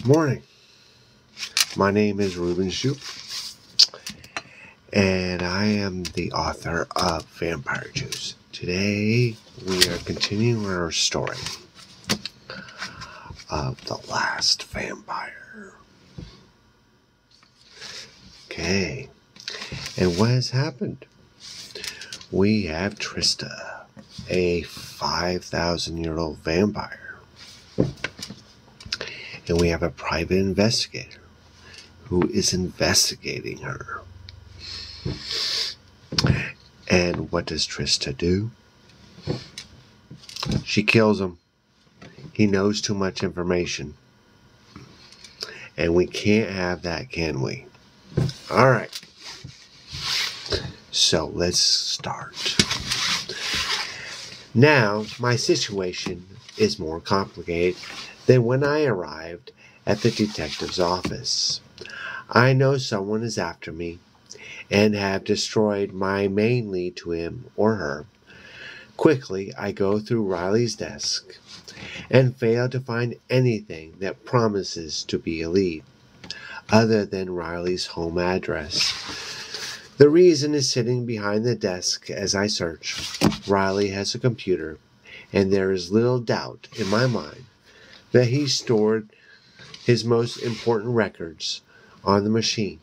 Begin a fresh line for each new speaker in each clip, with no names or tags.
Morning. My name is Ruben Shoup, and I am the author of Vampire Juice. Today, we are continuing our story of The Last Vampire. Okay, and what has happened? We have Trista, a 5,000-year-old vampire. And we have a private investigator who is investigating her. And what does Trista do? She kills him. He knows too much information. And we can't have that, can we? All right. So let's start. Now, my situation is more complicated than when I arrived at the detective's office. I know someone is after me and have destroyed my main lead to him or her. Quickly, I go through Riley's desk and fail to find anything that promises to be a lead, other than Riley's home address. The reason is sitting behind the desk as I search. Riley has a computer, and there is little doubt in my mind that he stored his most important records on the machine.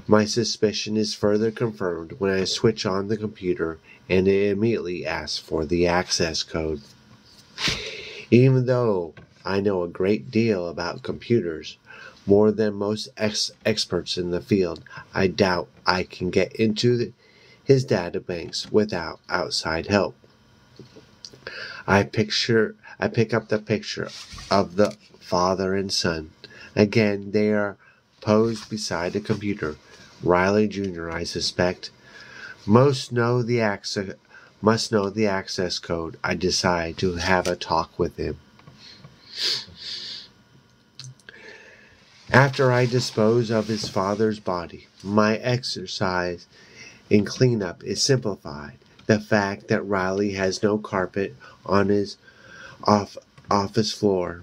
My suspicion is further confirmed when I switch on the computer and it immediately asks for the access code. Even though I know a great deal about computers, more than most experts in the field, I doubt I can get into his databanks without outside help. I pick up the picture of the father and son. Again, they are posed beside the computer. Riley Jr., I suspect, must know the access code. I decide to have a talk with him. After I dispose of his father's body, my exercise in cleanup is simplified. The fact that Riley has no carpet on his office floor.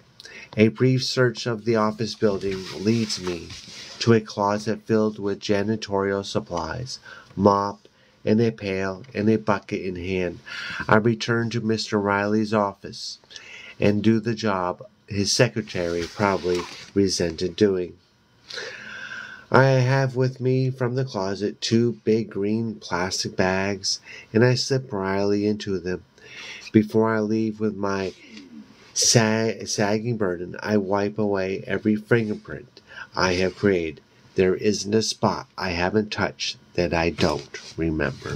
A brief search of the office building leads me to a closet filled with janitorial supplies, mop and a pail and a bucket in hand. I return to Mr. Riley's office and do the job his secretary probably resented doing. I have with me from the closet 2 big green plastic bags, and I slip Riley into them. Before I leave with my sagging burden, I wipe away every fingerprint I have created. There isn't a spot I haven't touched that I don't remember.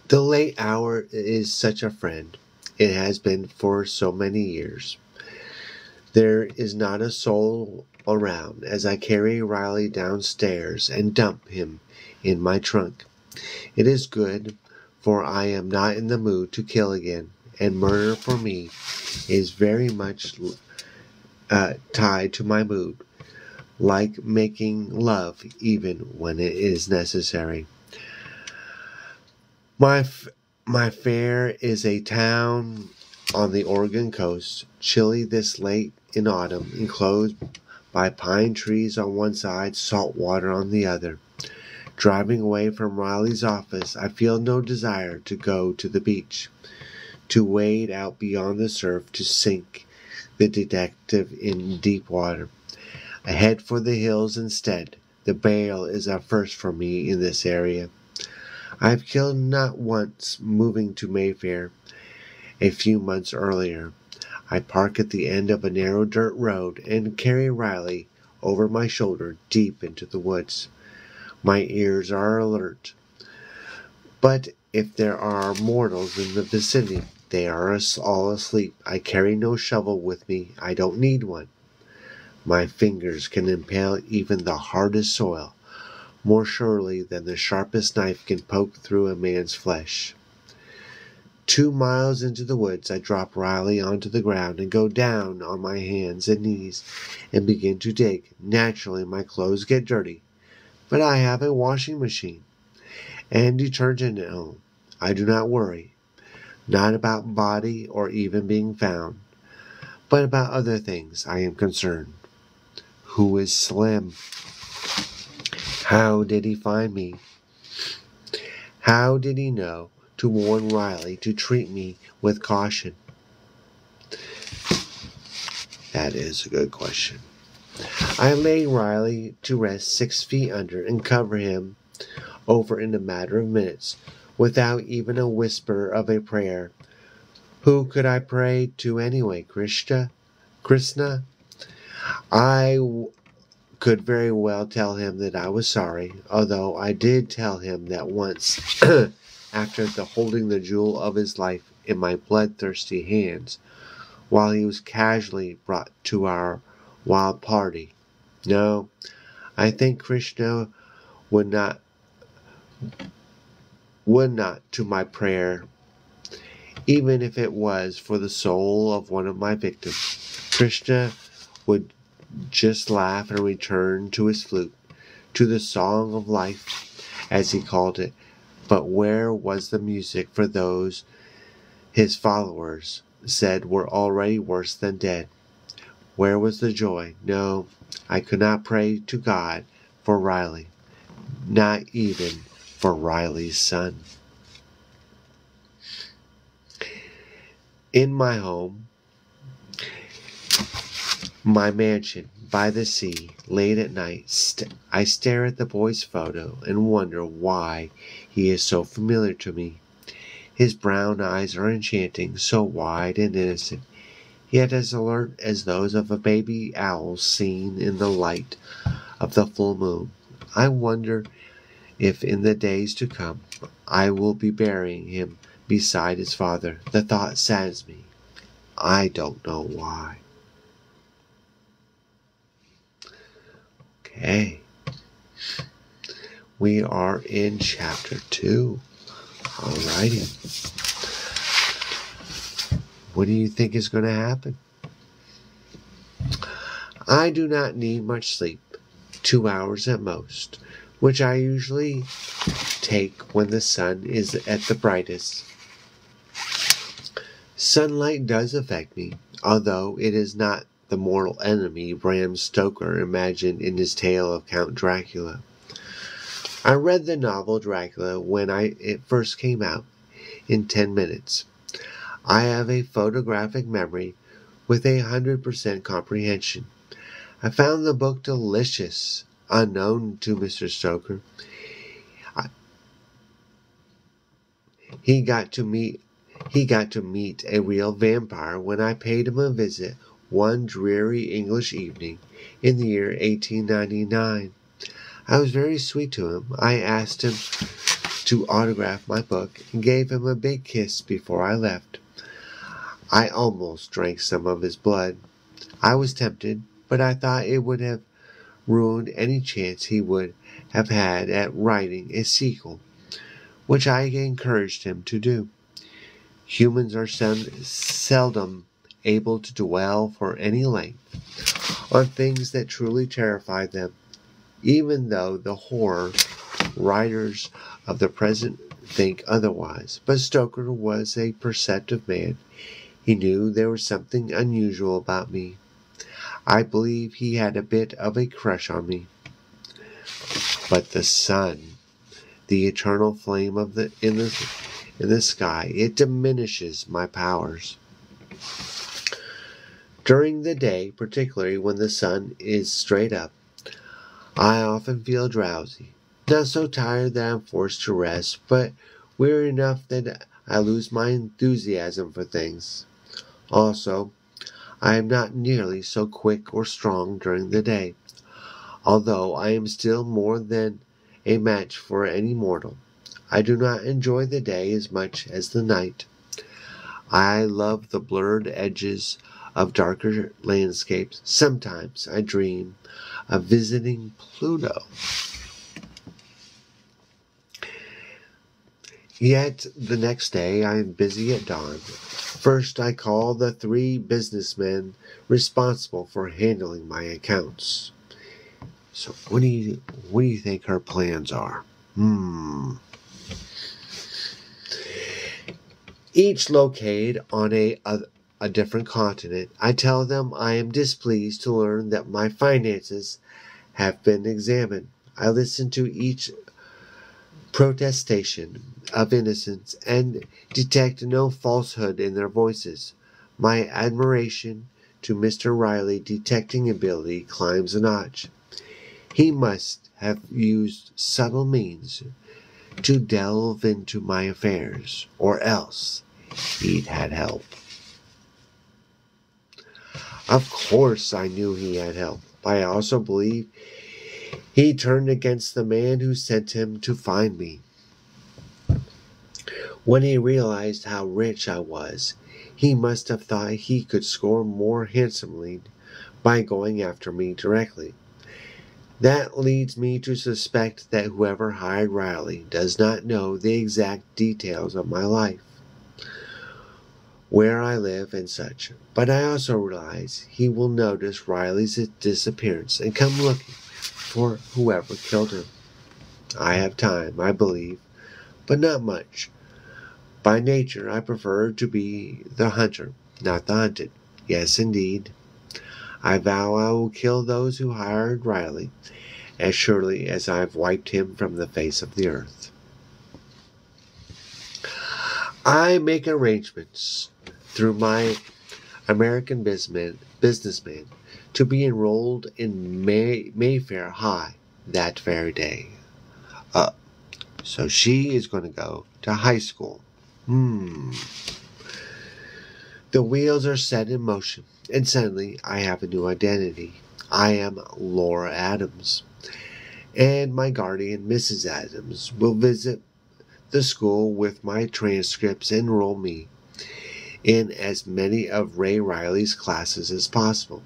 The late hour is such a friend. It has been for so many years. There is not a soul around as I carry Riley downstairs and dump him in my trunk. It is good, for I am not in the mood to kill again, and murder for me is very much tied to my mood, like making love even when it is necessary. My fare is a town on the Oregon coast, chilly this late in autumn, enclosed by pine trees on one side, salt water on the other. Driving away from Riley's office, I feel no desire to go to the beach, to wade out beyond the surf, to sink the detective in deep water. I head for the hills instead. The Bail is a first for me in this area. I've killed not once moving to Mayfair a few months earlier. I park at the end of a narrow dirt road and carry Riley over my shoulder deep into the woods. My ears are alert, but if there are mortals in the vicinity, they are all asleep. I carry no shovel with me. I don't need one. My fingers can impale even the hardest soil more surely than the sharpest knife can poke through a man's flesh. 2 miles into the woods, I drop Riley onto the ground and go down on my hands and knees and begin to dig. Naturally, my clothes get dirty, but I have a washing machine and detergent at home. I do not worry, not about body or even being found. but about other things I am concerned. Who is Slim? How did he find me? How did he know to warn Riley to treat me with caution? That is a good question. I lay Riley to rest 6 feet under and cover him over in a matter of minutes, without even a whisper of a prayer. Who could I pray to anyway, Krishna? I could very well tell him that I was sorry, although I did tell him that once, after holding the jewel of his life in my bloodthirsty hands, while he was casually brought to our wild party. No, I think Krishna would not to my prayer, even if it was for the soul of one of my victims. Krishna would just laugh and return to his flute, to the song of life, as he called it. But where was the music for those his followers said were already worse than dead? Where was the joy? No, I could not pray to God for Riley, not even for Riley's son. In my home, my mansion by the sea, late at night, I stare at the boy's photo and wonder why he is so familiar to me. His brown eyes are enchanting, so wide and innocent, yet as alert as those of a baby owl seen in the light of the full moon. I wonder if in the days to come I will be burying him beside his father. The thought saddens me. I don't know why. Okay. We are in chapter 2. Alrighty. What do you think is going to happen? I do not need much sleep, 2 hours at most, which I usually take when the sun is at the brightest. Sunlight does affect me, although it is not the mortal enemy Bram Stoker imagined in his tale of Count Dracula. I read the novel Dracula when it first came out in 10 minutes. I have a photographic memory with 100% comprehension. I found the book delicious, unknown to Mr. Stoker. He got to meet a real vampire when I paid him a visit one dreary English evening in the year 1899. I was very sweet to him. I asked him to autograph my book and gave him a big kiss before I left. I almost drank some of his blood. I was tempted, but I thought it would have ruined any chance he would have had at writing a sequel, which I encouraged him to do. Humans are seldom able to dwell for any length on things that truly terrify them, even though the horror writers of the present think otherwise. But Stoker was a perceptive man. He knew there was something unusual about me. I believe he had a bit of a crush on me. But the sun, the eternal flame in the sky, it diminishes my powers. During the day, particularly when the sun is straight up, I often feel drowsy, not so tired that I'm forced to rest, but weary enough that I lose my enthusiasm for things. Also, I am not nearly so quick or strong during the day, although I am still more than a match for any mortal. I do not enjoy the day as much as the night. I love the blurred edges of darker landscapes. Sometimes I dream of visiting Pluto. Yet the next day I am busy at dawn. First I call the 3 businessmen responsible for handling my accounts. So what do you think her plans are? Each located on a different continent, I tell them I am displeased to learn that my finances have been examined. I listen to each protestation of innocence and detect no falsehood in their voices. My admiration to Mr. Riley detecting ability climbs a notch. He must have used subtle means to delve into my affairs, or else he'd had help. Of course I knew he had help. I also believe he turned against the man who sent him to find me. When he realized how rich I was, he must have thought he could score more handsomely by going after me directly. That leads me to suspect that whoever hired Riley does not know the exact details of my life, where I live and such. But I also realize he will notice Riley's disappearance and come looking for whoever killed him. I have time, I believe, but not much. By nature, I prefer to be the hunter, not the hunted. Yes, indeed. I vow I will kill those who hired Riley, as surely as I've wiped him from the face of the earth. I make arrangements through my American businessman to be enrolled in Mayfair High that very day. So she is going to go to high school. The wheels are set in motion, and suddenly I have a new identity. I am Laura Adams, and my guardian, Mrs. Adams, will visit the school with my transcripts and enroll me in as many of Ray Riley's classes as possible.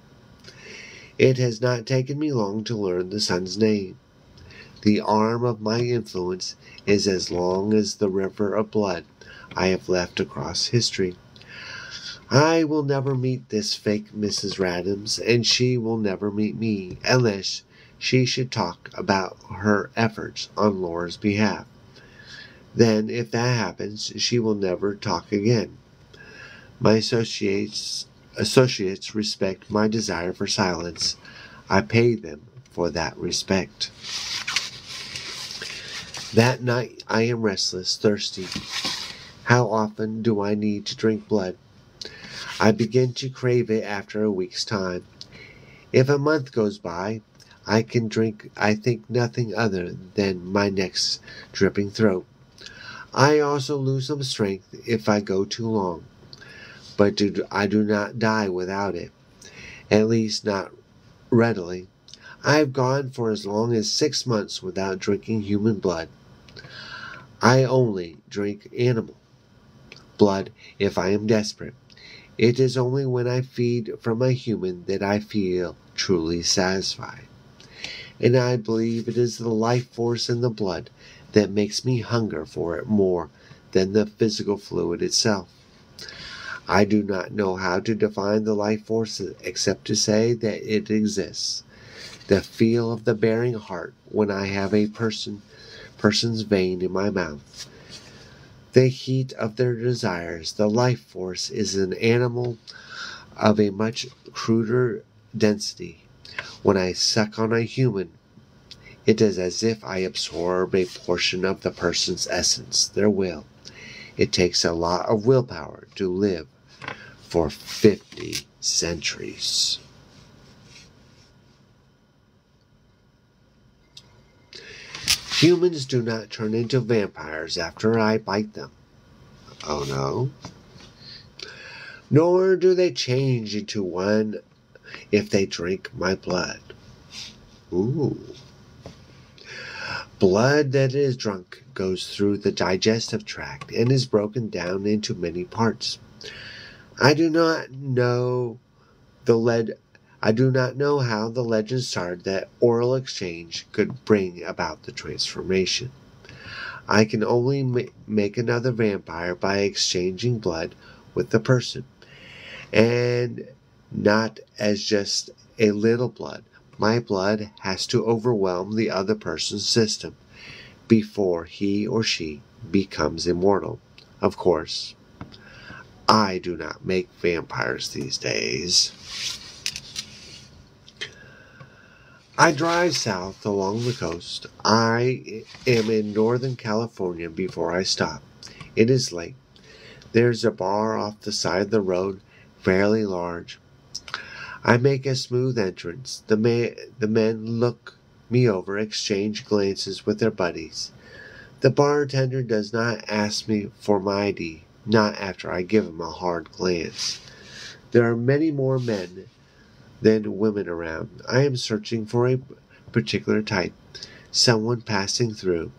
It has not taken me long to learn the son's name. The arm of my influence is as long as the river of blood I have left across history. I will never meet this fake Mrs. Adams, and she will never meet me, unless she should talk about her efforts on Laura's behalf. Then, if that happens, she will never talk again. My associates respect my desire for silence. I pay them for that respect. That night I am restless, thirsty. How often do I need to drink blood? I begin to crave it after a week's time. If a month goes by, I think nothing other than my next dripping throat. I also lose some strength if I go too long, but I do not die without it, at least not readily. I have gone for as long as 6 months without drinking human blood. I only drink animal blood if I am desperate. It is only when I feed from a human that I feel truly satisfied. And I believe it is the life force in the blood that makes me hunger for it more than the physical fluid itself. I do not know how to define the life force except to say that it exists. The feel of the bearing heart when I have a person's vein in my mouth. The heat of their desires. The life force is an animal of a much cruder density. When I suck on a human, it is as if I absorb a portion of the person's essence, their will. It takes a lot of willpower to live for 50 centuries. Humans do not turn into vampires after I bite them. Oh no. Nor do they change into one if they drink my blood. Ooh. Blood that is drunk goes through the digestive tract and is broken down into many parts. I do not know how the legend started that oral exchange could bring about the transformation. I can only make another vampire by exchanging blood with the person, and not as just a little blood. My blood has to overwhelm the other person's system before he or she becomes immortal. Of course, I do not make vampires these days. I drive south along the coast. I am in Northern California before I stop. It is late. There's a bar off the side of the road, fairly large. I make a smooth entrance. The men look me over, exchange glances with their buddies. The bartender does not ask me for my ID, not after I give him a hard glance. There are many more men than women around. I am searching for a particular type, someone passing through,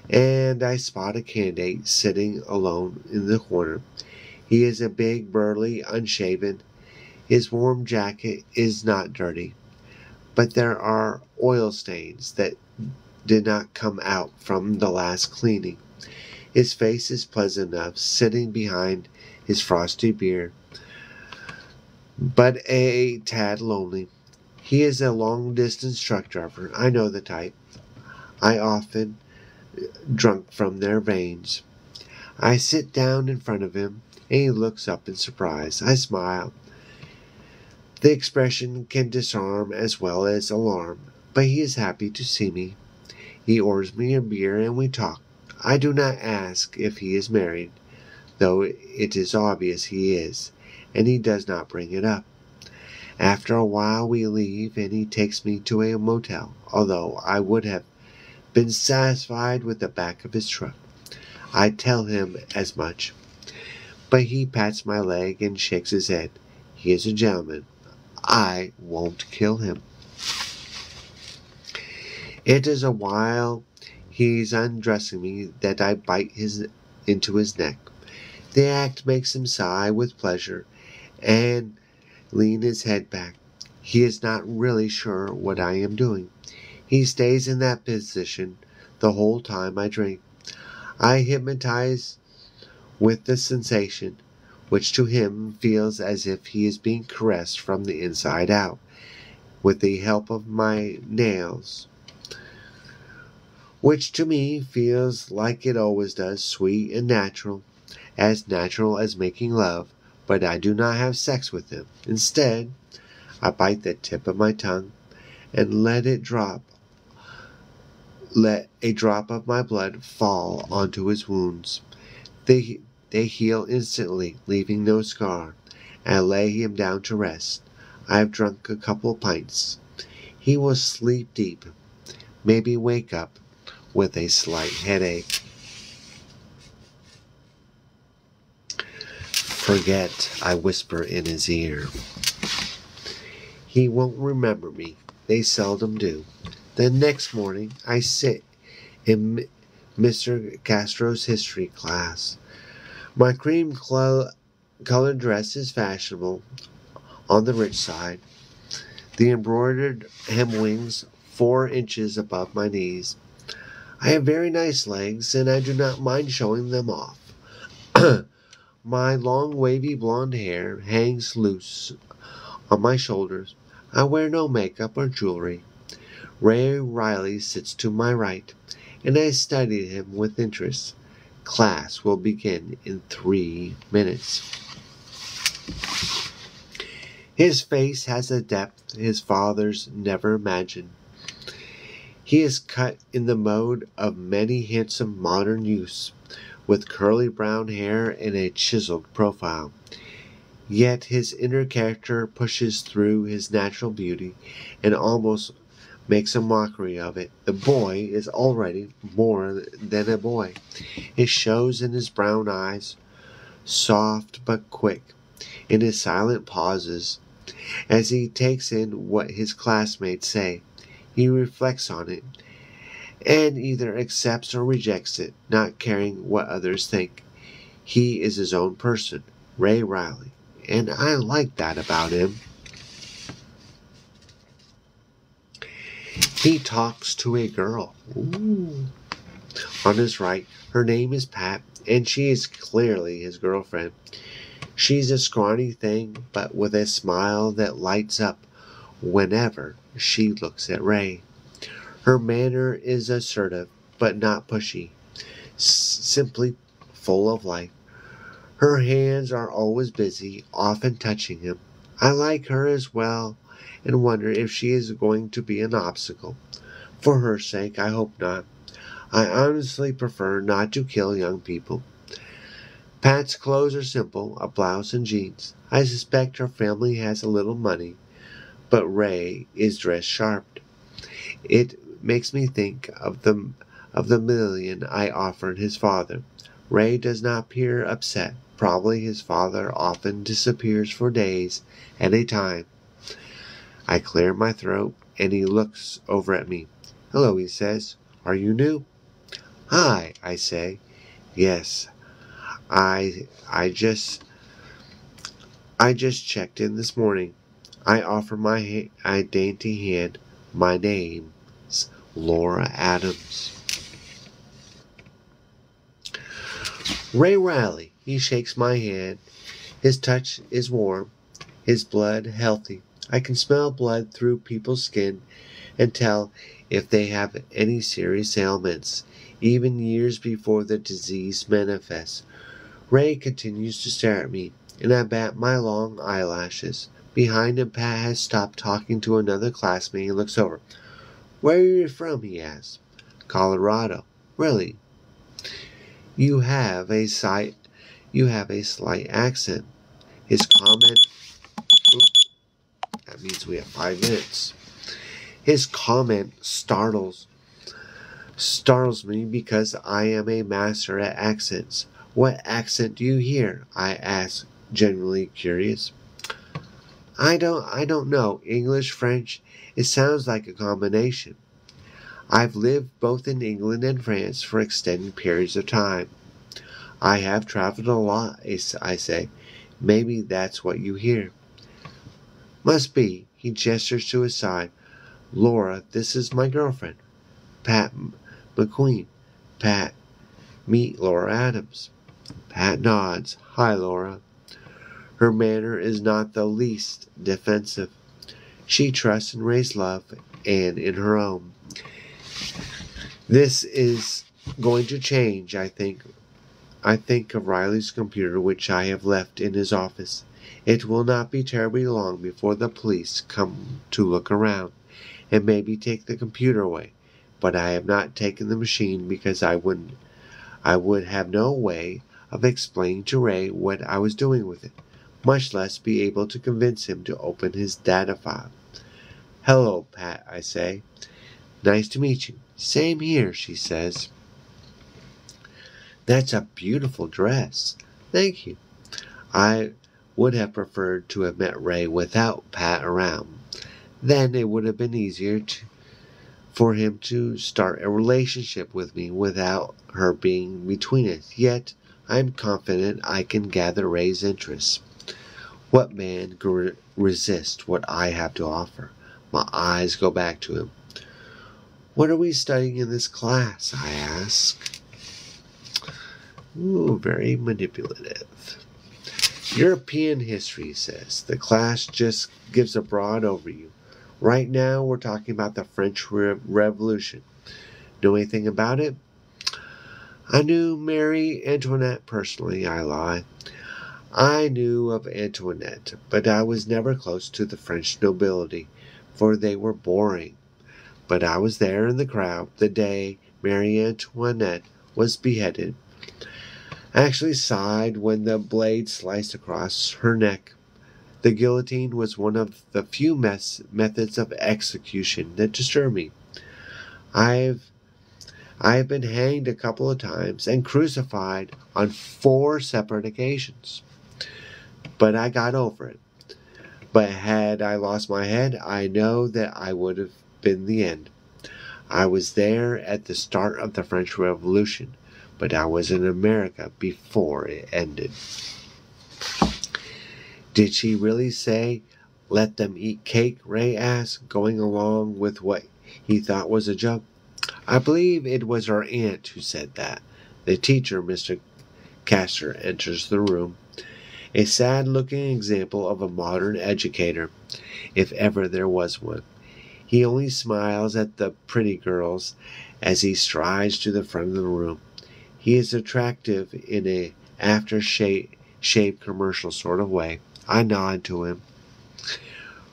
and I spot a candidate sitting alone in the corner. He is a big, burly, unshaven. His warm jacket is not dirty, but there are oil stains that did not come out from the last cleaning. His face is pleasant enough, sitting behind his frosty beard, but a tad lonely. He is a long-distance truck driver. I know the type. I often drunk from their veins. I sit down in front of him, and he looks up in surprise. I smile. The expression can disarm as well as alarm, but he is happy to see me. He orders me a beer, and we talk. I do not ask if he is married, though it is obvious he is, and he does not bring it up. After a while we leave, and he takes me to a motel, although I would have been satisfied with the back of his truck. I tell him as much, but he pats my leg and shakes his head. He is a gentleman. I won't kill him. It is a while he's undressing me that I bite into his neck. The act makes him sigh with pleasure and lean his head back. He is not really sure what I am doing. He stays in that position the whole time I drink. I hypnotize with the sensation, which to him feels as if he is being caressed from the inside out, with the help of my nails, which to me feels like it always does, sweet and natural as making love, but I do not have sex with him. Instead, I bite the tip of my tongue and let a drop of my blood fall onto his wounds. They heal instantly, leaving no scar, and I lay him down to rest. I have drunk a couple pints. He will sleep deep, maybe wake up with a slight headache. Forget, I whisper in his ear. He won't remember me. They seldom do. The next morning, I sit in Mr. Castro's history class. My cream-colored dress is fashionable on the rich side. The embroidered hem wings 4 inches above my knees. I have very nice legs, and I do not mind showing them off. My long wavy blonde hair hangs loose on my shoulders. I wear no makeup or jewelry. Ray Riley sits to my right, and I study him with interest. Class will begin in 3 minutes. His face has a depth his father's never imagined. He is cut in the mode of many handsome modern youths, with curly brown hair and a chiseled profile. Yet his inner character pushes through his natural beauty and almost makes a mockery of it. The boy is already more than a boy. It shows in his brown eyes, soft but quick, in his silent pauses, as he takes in what his classmates say. He reflects on it, and either accepts or rejects it, not caring what others think. He is his own person, Ray Riley, and I like that about him. He talks to a girl. Ooh. On his right, her name is Pat, and she is clearly his girlfriend. She's a scrawny thing, but with a smile that lights up whenever she looks at Ray. Her manner is assertive, but not pushy, simply full of life. Her hands are always busy, often touching him. I like her as well and wonder if she is going to be an obstacle. For her sake, I hope not. I honestly prefer not to kill young people. Pat's clothes are simple, a blouse and jeans. I suspect her family has a little money, but Ray is dressed sharp. It makes me think of the $1 million I offered his father. Ray does not appear upset. Probably his father often disappears for days at a time. I clear my throat, and he looks over at me. "Hello," he says. "Are you new?" "Hi," I say. "Yes, I just checked in this morning." I offer my dainty hand. "My name's Laura Adams." Ray Riley. He shakes my hand. His touch is warm, his blood healthy. I can smell blood through people's skin and tell if they have any serious ailments, even years before the disease manifests. Ray continues to stare at me, and I bat my long eyelashes. Behind him, Pat has stopped talking to another classmate and looks over. "Where are you from?" he asks. "Colorado." "Really? You have a slight accent." His comment, that means we have 5 minutes. His comment startles me because I am a master at accents. "What accent do you hear?" I ask, genuinely curious. I don't know. English, French, it sounds like a combination. I've lived both in England and France for extended periods of time. I have traveled a lot, I say. Maybe that's what you hear. Must be. He gestures to his side. "Laura, this is my girlfriend, Pat McQueen. Pat, meet Laura Adams." Pat nods. "Hi, Laura." Her manner is not the least defensive. She trusts in Ray's love and in her own. This is going to change, I think. I think of Riley's computer, which I have left in his office. It will not be terribly long before the police come to look around and maybe take the computer away. But I have not taken the machine because I would have no way of explaining to Ray what I was doing with it, much less be able to convince him to open his data file. "Hello, Pat," I say. "Nice to meet you." "Same here," she says. "That's a beautiful dress." "Thank you." I would have preferred to have met Ray without Pat around. Then it would have been easier for him to start a relationship with me without her being between us. Yet I am confident I can gather Ray's interest. What man could resist what I have to offer? My eyes go back to him. "What are we studying in this class?" I ask. Ooh, very manipulative. "European history," he says. "The class just gives a broad overview. Right now we're talking about the French Revolution. Know anything about it?" "I knew Marie Antoinette personally," I lie. I knew of Antoinette, but I was never close to the French nobility, for they were boring. But I was there in the crowd the day Marie Antoinette was beheaded. I actually sighed when the blade sliced across her neck. The guillotine was one of the few methods of execution that disturb me. I've been hanged a couple of times and crucified on 4 separate occasions. But I got over it. But had I lost my head, I know that I would have been the end. I was there at the start of the French Revolution, but I was in America before it ended. Did she really say, "Let them eat cake"? Ray asked, going along with what he thought was a joke. I believe it was our aunt who said that. The teacher, Mr. Castor, enters the room. A sad-looking example of a modern educator, if ever there was one. He only smiles at the pretty girls as he strides to the front of the room. He is attractive in an aftershave shaved commercial sort of way. I nod to him.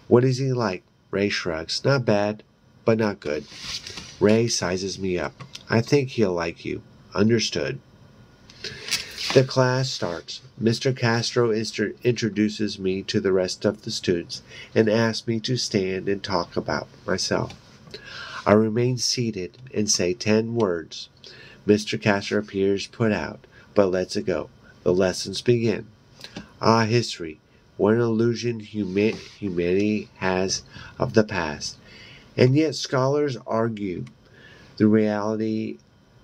What is he like? Ray shrugs. Not bad, but not good. Ray sizes me up. I think he'll like you. Understood. The class starts. Mr. Castro introduces me to the rest of the students and asks me to stand and talk about myself. I remain seated and say 10 words. Mr. Castro appears put out, but lets it go. The lessons begin. History. What an illusion humanity has of the past. And yet scholars argue the reality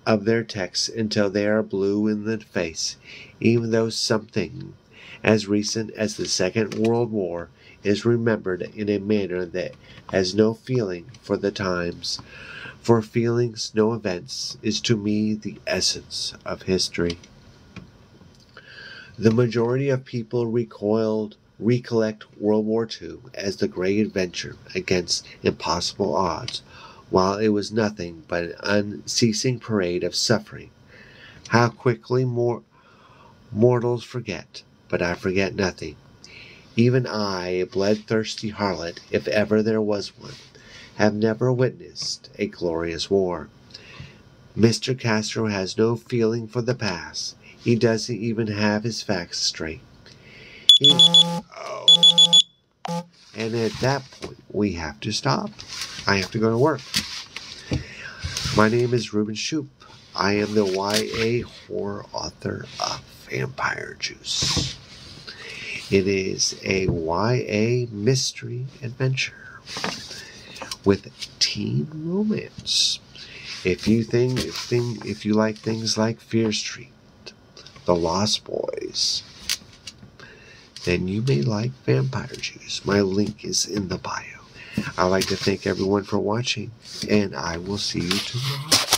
of their texts until they are blue in the face, even though something as recent as the Second World War is remembered in a manner that has no feeling for the times. For feelings, no events, is to me the essence of history. The majority of people recollect World War II as the great adventure against impossible odds, while it was nothing but an unceasing parade of suffering. How quickly mortals forget, but I forget nothing. Even I, a bloodthirsty harlot, if ever there was one, have never witnessed a glorious war. Mr. Castro has no feeling for the past. He doesn't even have his facts straight. And at that point, we have to stop. I have to go to work. My name is Ruben Shoup. I am the YA horror author of Vampire Juice. It is a YA mystery adventure with teen romance. If you like things like Fear Street, The Lost Boys, then you may like Vampire Juice. My link is in the bio. I'd like to thank everyone for watching, and I will see you tomorrow.